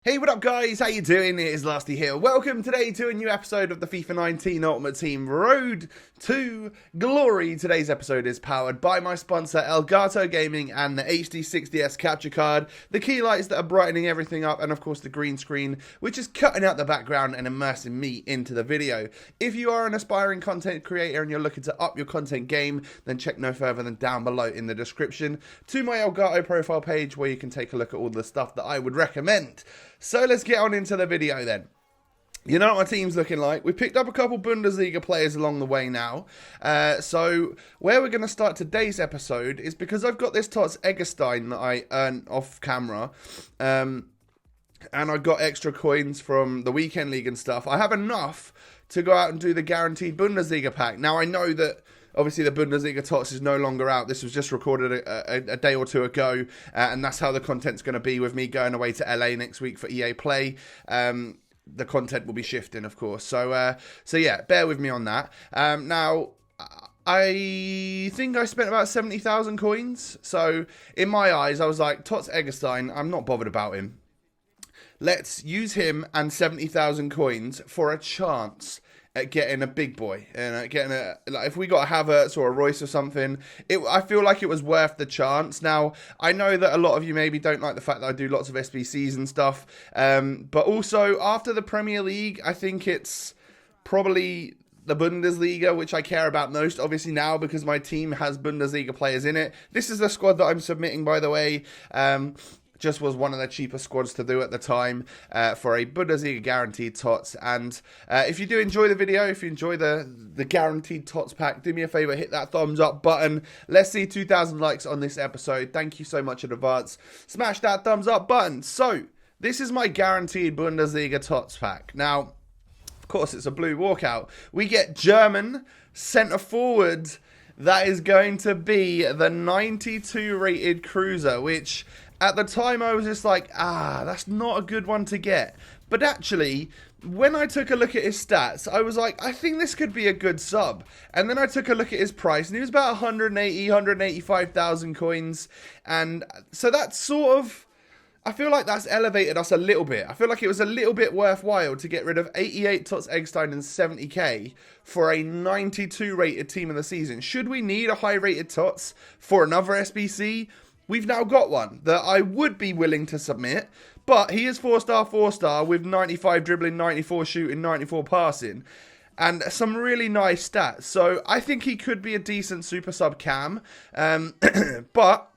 Hey, what up guys? How you doing? It is Lasty here. Welcome today to a new episode of the FIFA 19 Ultimate Team Road to Glory. Today's episode is powered by my sponsor Elgato Gaming and the HD60S capture card, the key lights that are brightening everything up, and of course the green screen which is cutting out the background and immersing me into the video. If you are an aspiring content creator and you're looking to up your content game, then check no further than down below in the description to my Elgato profile page where you can take a look at all the stuff that I would recommend. So let's get on into the video then. You know what my team's looking like. We picked up a couple Bundesliga players along the way now. So where we're going to start today's episode is because I've got this Tots Sbc that I earned off camera. And I got extra coins from the weekend league and stuff. I have enough to go out and do the guaranteed Bundesliga pack. Now I know that obviously the Bundesliga Tots is no longer out. This was just recorded a day or two ago. And that's how the content's going to be with me going away to LA next week for EA Play. The content will be shifting, of course. So yeah, bear with me on that. Now, I think I spent about 70,000 coins. So in my eyes, I was like, Tots Sbc, I'm not bothered about him. Let's use him and 70,000 coins for a chance at getting a big boy and getting a, like, if we got a Havertz or a Royce or something, I feel like it was worth the chance. Now I know that a lot of you maybe don't like the fact that I do lots of SBCs and stuff, but also after the Premier League, I think it's probably the Bundesliga which I care about most, obviously now because my team has Bundesliga players in it. This is the squad that I'm submitting, by the way. Just was one of the cheaper squads to do at the time for a Bundesliga guaranteed Tots. And if you do enjoy the video, if you enjoy the guaranteed Tots pack, do me a favour, hit that thumbs up button. Let's see 2,000 likes on this episode. Thank you so much in advance. Smash that thumbs up button. So, this is my guaranteed Bundesliga Tots pack. Now, of course, it's a blue walkout. We get German centre forward. That is going to be the 92 rated Cruiser, which at the time I was just like, that's not a good one to get. But actually, when I took a look at his stats, I was like, I think this could be a good sub. And then I took a look at his price, and he was about 185,000 coins. And so that's sort of, I feel like that's elevated us a little bit. I feel like it was a little bit worthwhile to get rid of 88 Tots Sbc and 70k for a 92 rated team of the season. Should we need a high rated Tots for another SBC? We've now got one that I would be willing to submit, but he is 4-star with 95 dribbling, 94 shooting, 94 passing, and some really nice stats. So I think he could be a decent super sub cam, but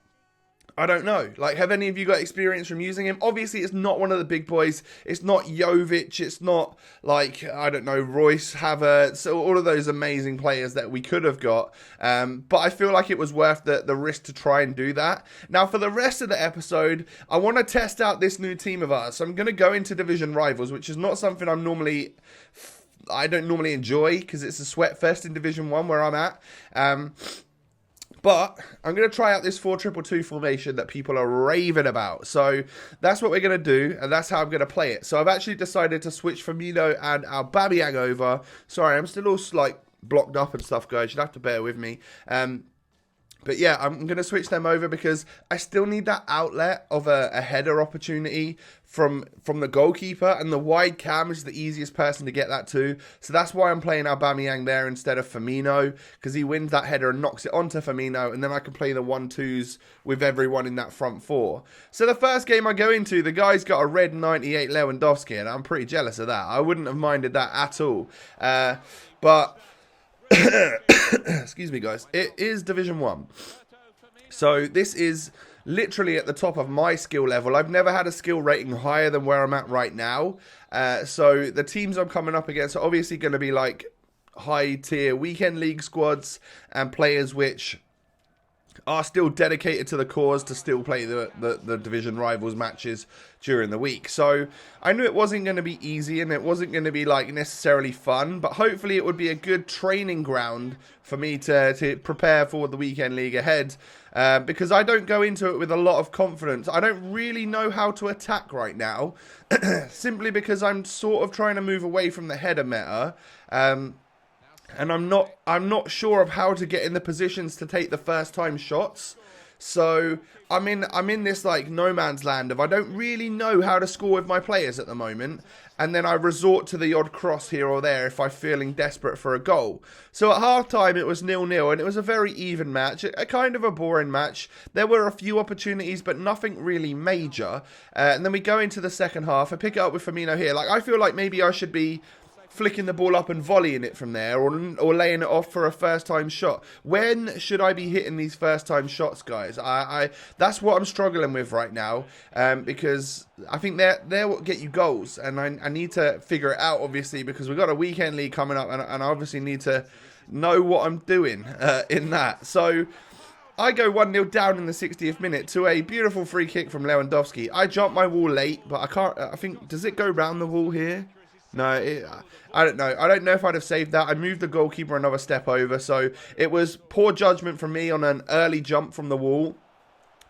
I don't know. Like, have any of you got experience from using him? Obviously, it's not one of the big boys. It's not Jovic. It's not, like, I don't know, Royce, Havertz, so all of those amazing players that we could have got. But I feel like it was worth the risk to try and do that. Now, for the rest of the episode, I want to test out this new team of ours. So I'm going to go into division rivals, which is not something I don't normally enjoy because it's a sweat fest in Division 1 where I'm at. But I'm going to try out this 4-2-2 formation that people are raving about. So that's what we're going to do, and that's how I'm going to play it. So I've actually decided to switch Firmino and Aubameyang over. Sorry, I'm still all like blocked up and stuff, guys. You'll have to bear with me. But yeah, I'm going to switch them over because I still need that outlet of a header opportunity from the goalkeeper, and the wide cam is the easiest person to get that to. So that's why I'm playing Aubameyang there instead of Firmino, because he wins that header and knocks it onto Firmino, and then I can play the 1-2s with everyone in that front four. So the first game I go into, the guy's got a red 98 Lewandowski, and I'm pretty jealous of that. I wouldn't have minded that at all. But excuse me, guys. It is Division 1. So this is literally at the top of my skill level. I've never had a skill rating higher than where I'm at right now. So the teams I'm coming up against are obviously going to be like high tier weekend league squads and players which are still dedicated to the cause to still play the division rivals matches during the week. So I knew it wasn't going to be easy and it wasn't going to be like necessarily fun, but hopefully it would be a good training ground for me to prepare for the weekend league ahead, because I don't go into it with a lot of confidence. I don't really know how to attack right now, simply because I'm sort of trying to move away from the header meta. And I'm not sure of how to get in the positions to take the first time shots. So I'm in this like no man's land of I don't really know how to score with my players at the moment, and then I resort to the odd cross here or there if I'm feeling desperate for a goal. So at half time it was 0-0, and it was a very even match, a kind of a boring match. There were a few opportunities, but nothing really major. And then we go into the second half. I pick it up with Firmino here. Like, I feel like maybe I should be flicking the ball up and volleying it from there, or laying it off for a first-time shot. When should I be hitting these first-time shots, guys? That's what I'm struggling with right now, because I think they're what get you goals, and I need to figure it out, obviously, because we've got a weekend league coming up, and I obviously need to know what I'm doing in that. So I go 1-0 down in the 60th minute to a beautiful free kick from Lewandowski. I jump my wall late, but I can't. I think, does it go round the wall here? No, I don't know. I don't know if I'd have saved that. I moved the goalkeeper another step over, so it was poor judgment from me on an early jump from the wall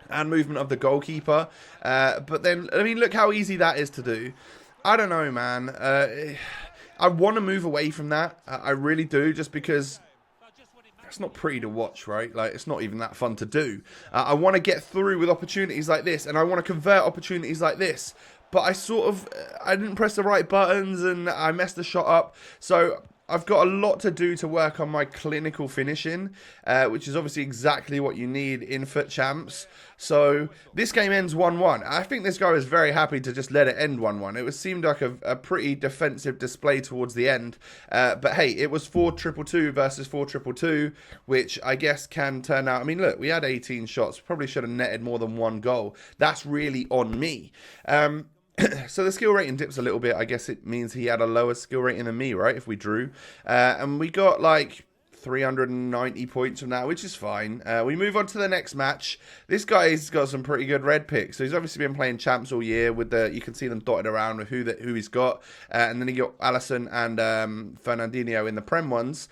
and movement of the goalkeeper. But then, I mean, look how easy that is to do. I don't know, man. I want to move away from that. I really do, just because it's not pretty to watch, right? Like, it's not even that fun to do. I want to get through with opportunities like this, and I want to convert opportunities like this. But I didn't press the right buttons, and I messed the shot up. So I've got a lot to do to work on my clinical finishing, which is obviously exactly what you need in Foot Champs. So this game ends 1-1. I think this guy was very happy to just let it end 1-1. It seemed like a pretty defensive display towards the end. But hey, it was 4-2-2 versus 4-2-2, which I guess can turn out. I mean, look, we had 18 shots. Probably should have netted more than one goal. That's really on me. So the skill rating dips a little bit. I guess it means he had a lower skill rating than me, right? If we drew. And we got like 390 points from that, which is fine. We move on to the next match. This guy's got some pretty good red picks. So he's obviously been playing champs all year. You can see them dotted around with who he's got. And then he got Alisson and Fernandinho in the Prem ones.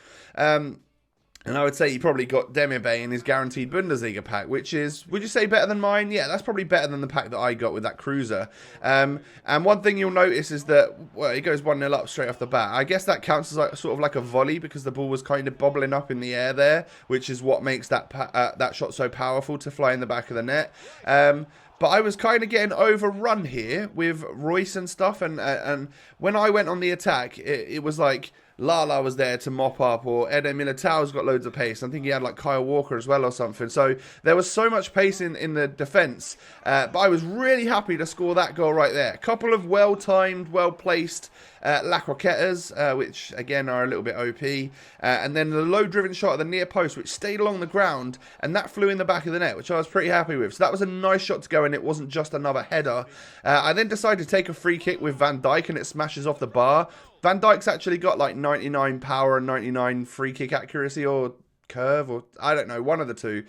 And I would say he probably got Demirbay in his guaranteed Bundesliga pack, which is, would you say, better than mine? Yeah, that's probably better than the pack that I got with that cruiser. And one thing you'll notice is that, well, he goes 1-0 up straight off the bat. I guess that counts as like, sort of like a volley, because the ball was kind of bobbling up in the air there, which is what makes that shot so powerful to fly in the back of the net. But I was kind of getting overrun here with Royce and stuff. And when I went on the attack, it was like Lala was there to mop up, or Eder Militao's got loads of pace. I think he had like Kyle Walker as well or something. So there was so much pace in the defence. But I was really happy to score that goal right there. A couple of well-timed, well-placed La Croquetas, which again are a little bit OP. And then the low-driven shot at the near post, which stayed along the ground, and that flew in the back of the net, which I was pretty happy with. So that was a nice shot to go, and it wasn't just another header. I then decided to take a free kick with Van Dijk, and it smashes off the bar. Van Dijk's actually got like 99 power and 99 free kick accuracy, or curve, or I don't know, one of the two.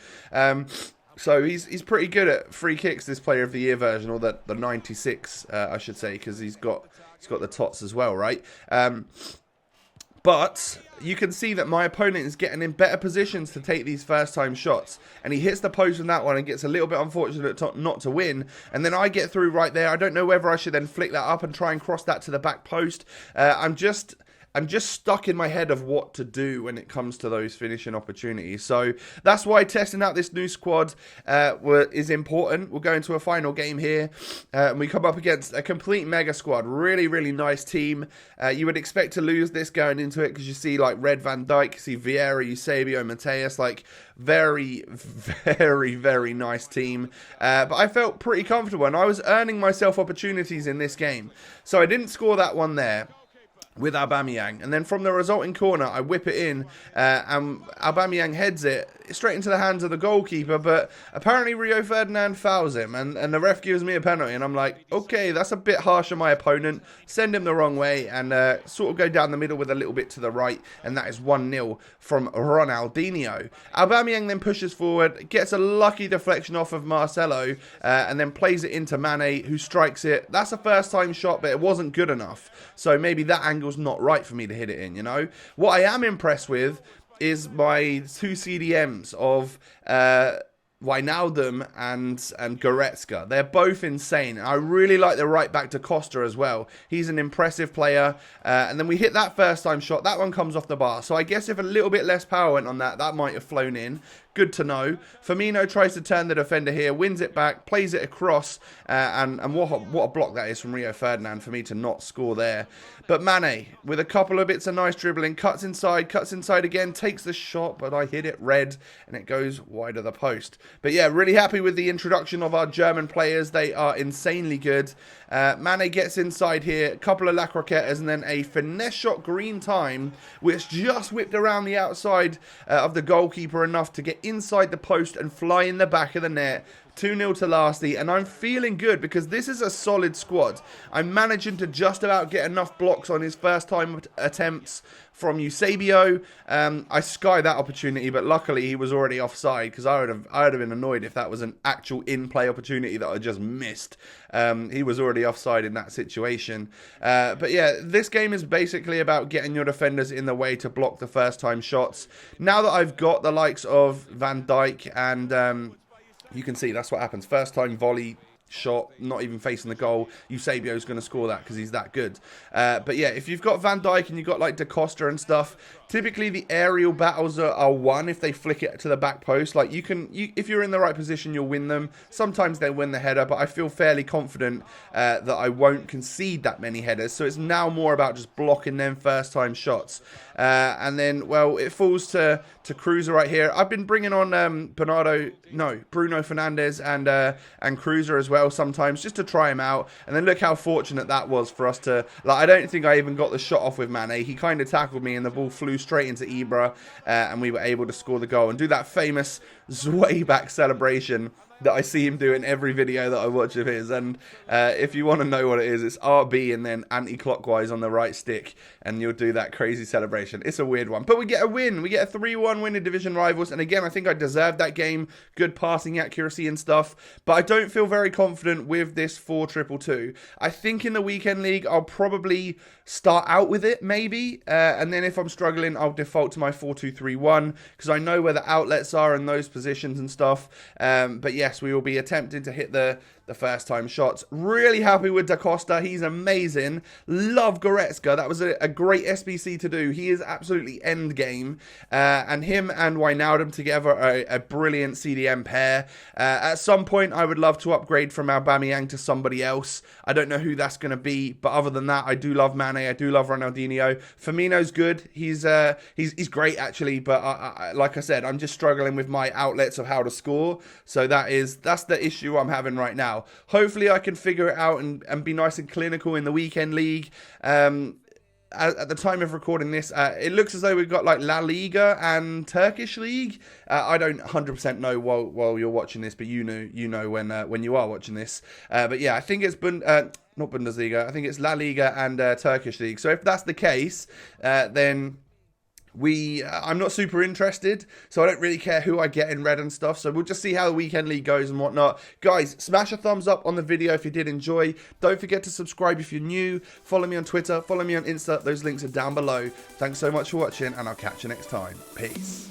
So he's pretty good at free kicks, this Player of the Year version, or the 96, I should say, because he's got the tots as well, right? But you can see that my opponent is getting in better positions to take these first-time shots. And he hits the post on that one and gets a little bit unfortunate not to win. And then I get through right there. I don't know whether I should then flick that up and try and cross that to the back post. I'm just stuck in my head of what to do when it comes to those finishing opportunities. So that's why testing out this new squad is important. We'll go into a final game here. And we come up against a complete mega squad. Really, really nice team. You would expect to lose this going into it, because you see like Red Van Dijk, you see Vieira, Eusebio, Mateus, like very, very, very nice team. But I felt pretty comfortable, and I was earning myself opportunities in this game. So I didn't score that one there with Aubameyang, and then from the resulting corner I whip it in, and Aubameyang heads it straight into the hands of the goalkeeper, but apparently Rio Ferdinand fouls him, and the ref gives me a penalty, and I'm like, okay, that's a bit harsh on my opponent, send him the wrong way, and sort of go down the middle with a little bit to the right, and that is 1-0 from Ronaldinho. Aubameyang then pushes forward, gets a lucky deflection off of Marcelo, and then plays it into Mane, who strikes it. That's a first time shot, but it wasn't good enough, so maybe that angle's not right for me to hit it in, you know. What I am impressed with is my two CDMs of Wijnaldum and Goretzka. They're both insane. I really like the right back to Costa as well. He's an impressive player. And then we hit that first time shot. That one comes off the bar. So I guess if a little bit less power went on that might have flown in. good to know. Firmino tries to turn the defender here, wins it back, plays it across, and what a block that is from Rio Ferdinand for me to not score there. But Mane, with a couple of bits of nice dribbling, cuts inside again, takes the shot, but I hit it red, and it goes wide of the post. But yeah, really happy with the introduction of our German players. They are insanely good. Mane gets inside here, a couple of La Croquetas, and then a finesse shot green time, which just whipped around the outside of the goalkeeper enough to get inside the post and fly in the back of the net. 2-0 to Lasty, and I'm feeling good because this is a solid squad. I'm managing to just about get enough blocks on his first time attempts from Eusebio. I skied that opportunity, but luckily he was already offside because I would have been annoyed if that was an actual in-play opportunity that I just missed. He was already offside in that situation. But yeah, this game is basically about getting your defenders in the way to block the first time shots. Now that I've got the likes of Van Dijk and you can see that's what happens. First time volley shot, not even facing the goal. Eusebio's going to score that because he's that good. But yeah, if you've got Van Dijk and you've got like Da Costa and stuff, typically the aerial battles are won if they flick it to the back post. Like if you're in the right position, you'll win them. Sometimes they win the header, but I feel fairly confident that I won't concede that many headers. So it's now more about just blocking them first time shots. And then, well, it falls to Cruiser right here. I've been bringing on Bruno Fernandes and Cruiser as well sometimes just to try him out. And then look how fortunate that was for us to, like, I don't think I even got the shot off with Mane. He kind of tackled me and the ball flew straight into Ibra, and we were able to score the goal and do that famous sway back celebration that I see him do in every video that I watch of his. And if you want to know what it is, it's RB and then anti-clockwise on the right stick, and you'll do that crazy celebration. It's a weird one, but we get a win. We get a 3-1 win in Division Rivals, and again, I think I deserved that game. Good passing accuracy and stuff, but I don't feel very confident with this 4-2-2. I think in the weekend league, I'll probably start out with it, maybe, and then if I'm struggling, I'll default to my 4-2-3-1, because I know where the outlets are in those positions and stuff. But yes, we will be attempting to hit the first time shots. Really happy with Da Costa. He's amazing. Love Goretzka. That was a great SBC to do. He is absolutely end game. And him and Wijnaldum together are a brilliant CDM pair. At some point, I would love to upgrade from Aubameyang to somebody else. I don't know who that's going to be, but other than that, I do love Mane. I do love Ronaldinho. Firmino's good. He's great actually, but like I said, I'm just struggling with my outlets of how to score. So that's the issue I'm having right now. Hopefully I can figure it out and be nice and clinical in the weekend league. At the time of recording this, it looks as though we've got like La Liga and Turkish League. I don't 100% know while you're watching this, but you know when you are watching this. But yeah, I think it's not Bundesliga. I think it's La Liga and Turkish League. So if that's the case, then I'm not super interested, so I don't really care who I get in red and stuff, so we'll just see how the weekend league goes and whatnot. Guys, smash a thumbs up on the video if you did enjoy. Don't forget to subscribe if you're new. Follow me on Twitter, follow me on Insta. Those links are down below. Thanks so much for watching, and I'll catch you next time. Peace.